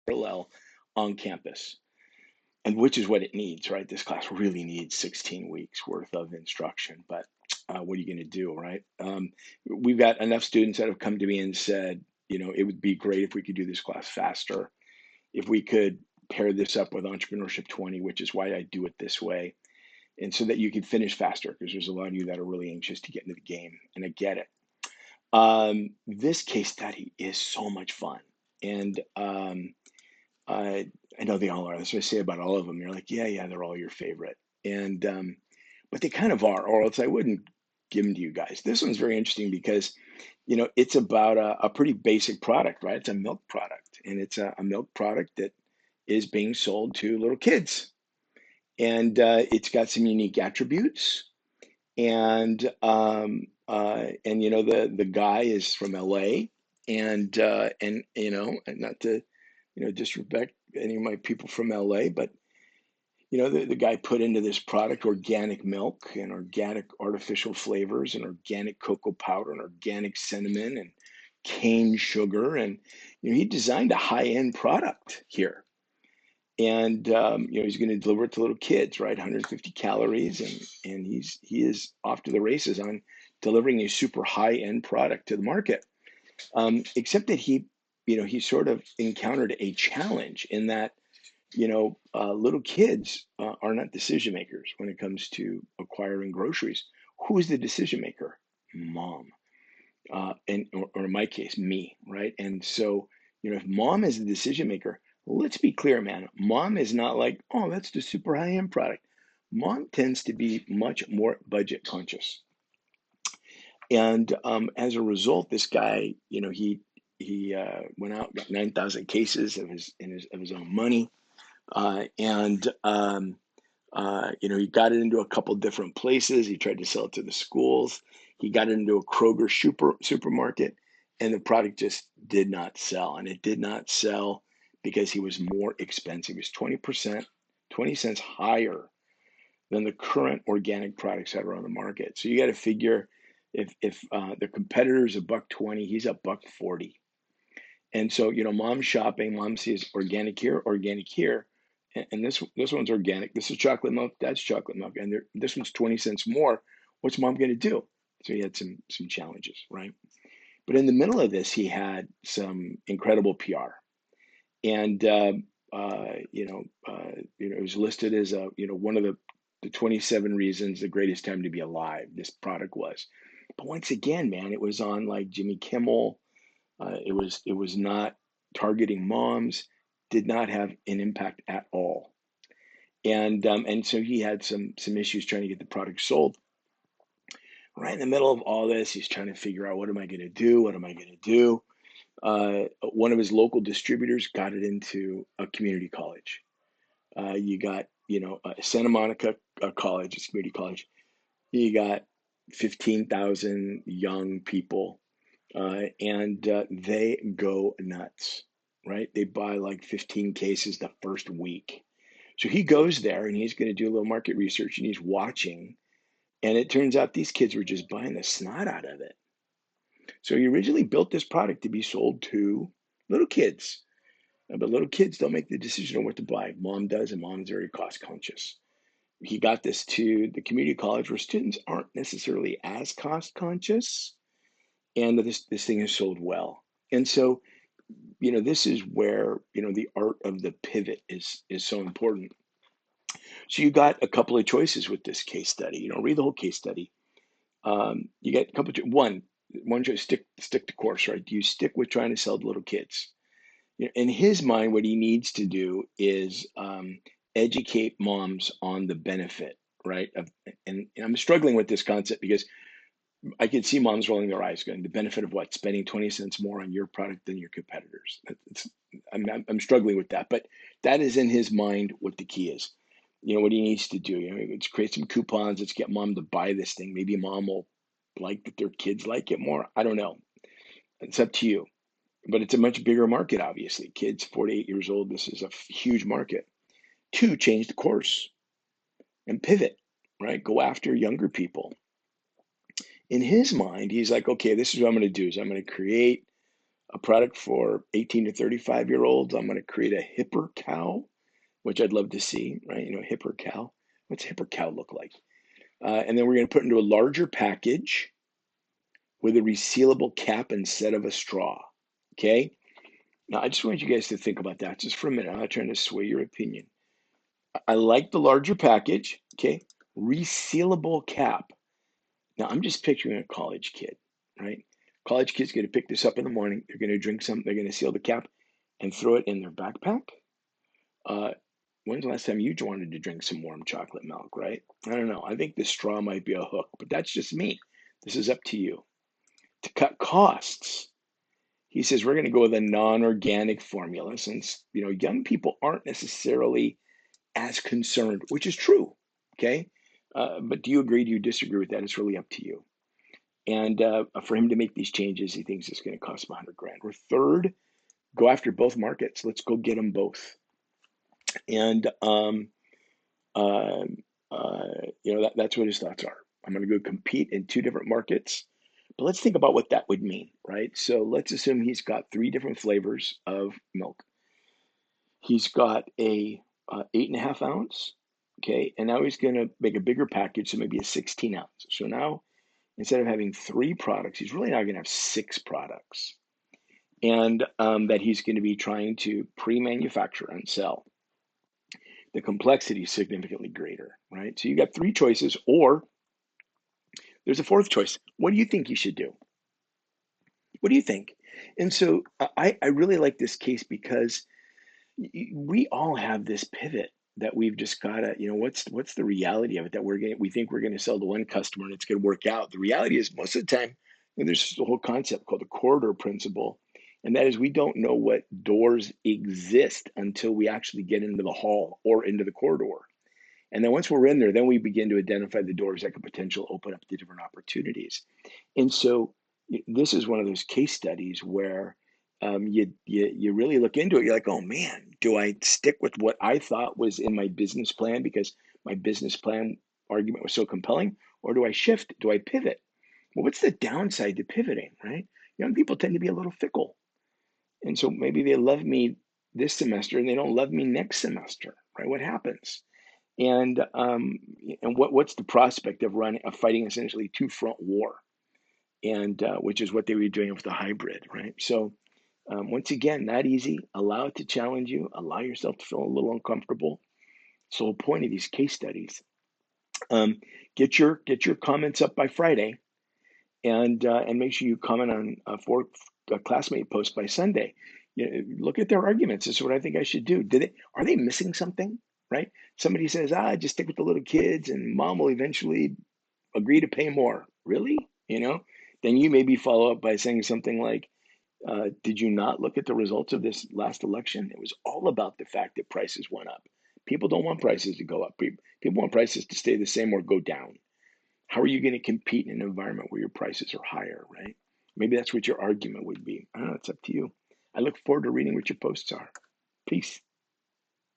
parallel on campus, and which is what it needs, right? This class really needs 16 weeks worth of instruction, but what are you going to do, right? We've got enough students that have come to me and said, it would be great if we could do this class faster, if we could pair this up with Entrepreneurship 20, which is why I do it this way, and so that you can finish faster, because there's a lot of you that are really anxious to get into the game, and I get it. This case study is so much fun, and I know they all are. That's what I say about all of them. You're like, yeah, yeah, they're all your favorite, and but they kind of are, or else I wouldn't give them to you guys. This one's very interesting because, it's about a pretty basic product, right? It's a milk product, and it's a milk product that is being sold to little kids, and it's got some unique attributes, and the guy is from LA, and not to disrespect any of my people from LA, but the guy put into this product organic milk and organic artificial flavors and organic cocoa powder and organic cinnamon and cane sugar, and he designed a high-end product here, and he's going to deliver it to little kids, right? 150 calories, and he is off to the races on delivering a super high-end product to the market. Except that he sort of encountered a challenge in that little kids are not decision makers when it comes to acquiring groceries. Who is the decision maker? Mom, or in my case, me, right? And so, if mom is the decision maker, let's be clear, man. Mom is not like, oh, that's the super high end product. Mom tends to be much more budget conscious, and as a result, this guy, he went out, got 9,000 cases of his own money, and he got it into a couple different places. He tried to sell it to the schools. He got it into a Kroger supermarket, and the product just did not sell. And it did not sell because he was more expensive. He was 20%, 20 cents higher than the current organic products that are on the market. So you got to figure, if the competitor's a buck 20, he's a buck 40. And so, mom's shopping, mom sees organic here, and this one's organic. This is chocolate milk, that's chocolate milk, and this one's 20 cents more. What's mom going to do? So he had some challenges, right? But in the middle of this, he had some incredible PR, and it was listed as one of the 27 reasons the greatest time to be alive. This product was, but once again, man, it was on like Jimmy Kimmel. It was not targeting moms, did not have an impact at all, and so he had some issues trying to get the product sold. Right in the middle of all this, he's trying to figure out, what am I going to do? What am I going to do? One of his local distributors got it into a community college. You got Santa Monica College, it's community college. You got 15,000 young people, and they go nuts, right? They buy like 15 cases the first week. So he goes there and he's going to do a little market research, and he's watching. And it turns out these kids were just buying the snot out of it. So he originally built this product to be sold to little kids. But little kids don't make the decision on what to buy. Mom does, and mom's very cost conscious. He got this to the community college where students aren't necessarily as cost conscious, and this thing is sold well. And so, this is where the art of the pivot is so important. So you got a couple of choices with this case study. Read the whole case study. You get a couple of one choice: stick to course, right? Do you stick with trying to sell to little kids? In his mind, what he needs to do is educate moms on the benefit, right? And I'm struggling with this concept because I can see moms rolling their eyes, going, "The benefit of what? Spending 20 cents more on your product than your competitors." I'm struggling with that, but that is in his mind what the key is. What he needs to do. Let's create some coupons. Let's get mom to buy this thing. Maybe mom will like that their kids like it more. I don't know. It's up to you. But it's a much bigger market, obviously. Kids 48 years old, this is a huge market. Two, change the course and pivot, right? Go after younger people. In his mind, he's like, okay, this is what I'm going to do is I'm going to create a product for 18 to 35-year-olds. I'm going to create a hipper cow, which I'd love to see, right? Hipper cow. What's hipper cow look like? And then we're going to put into a larger package with a resealable cap instead of a straw. Okay. Now, I just want you guys to think about that just for a minute. I'm not trying to sway your opinion. I like the larger package. Okay. Resealable cap. Now, I'm just picturing a college kid, right? College kid's going to pick this up in the morning. They're going to drink some, they're going to seal the cap and throw it in their backpack. Uh, when's the last time you wanted to drink some warm chocolate milk, right? I don't know. I think the straw might be a hook, but that's just me. This is up to you. To cut costs, he says we're going to go with a non-organic formula since young people aren't necessarily as concerned, which is true. Okay, but do you agree? Do you disagree with that? It's really up to you. And for him to make these changes, he thinks it's going to cost him 100 grand. Or third, go after both markets. Let's go get them both. And uh, that's what his thoughts are. I'm going to go compete in two different markets. But let's think about what that would mean, right? So let's assume he's got three different flavors of milk. He's got a 8.5 ounce, okay, and now he's going to make a bigger package, so maybe a 16 ounce. So now instead of having three products, he's really now going to have six products, and that he's going to be trying to pre-manufacture and sell. The complexity is significantly greater, right? So you got three choices, or there's a fourth choice. What do you think you should do? What do you think? And so I really like this case because we all have this pivot that we've just got to, what's the reality of it that we think we're going to sell to one customer and it's going to work out. The reality is most of the time, there's a whole concept called the corridor principle. And that is we don't know what doors exist until we actually get into the hall or into the corridor. And then once we're in there, then we begin to identify the doors that could potentially open up the different opportunities. And so this is one of those case studies where you really look into it. You're like, oh man, do I stick with what I thought was in my business plan because my business plan argument was so compelling, or do I shift? Do I pivot? Well, what's the downside to pivoting, right? Young people tend to be a little fickle, and so maybe they love me this semester and they don't love me next semester, right? What happens? And what's the prospect of fighting essentially two front war, and which is what they were doing with the hybrid, right? So once again, not easy. Allow it to challenge you. Allow yourself to feel a little uncomfortable. So the whole point of these case studies, get your comments up by Friday, and make sure you comment on four classmate posts by Sunday. Look at their arguments. This is what I think I should do. Are they missing something? Right? Somebody says, just stick with the little kids, and mom will eventually agree to pay more. Really? Then you maybe follow up by saying something like, did you not look at the results of this last election? It was all about the fact that prices went up. People don't want prices to go up. People want prices to stay the same or go down. How are you going to compete in an environment where your prices are higher, right? Maybe that's what your argument would be. I don't know. It's up to you. I look forward to reading what your posts are. Peace.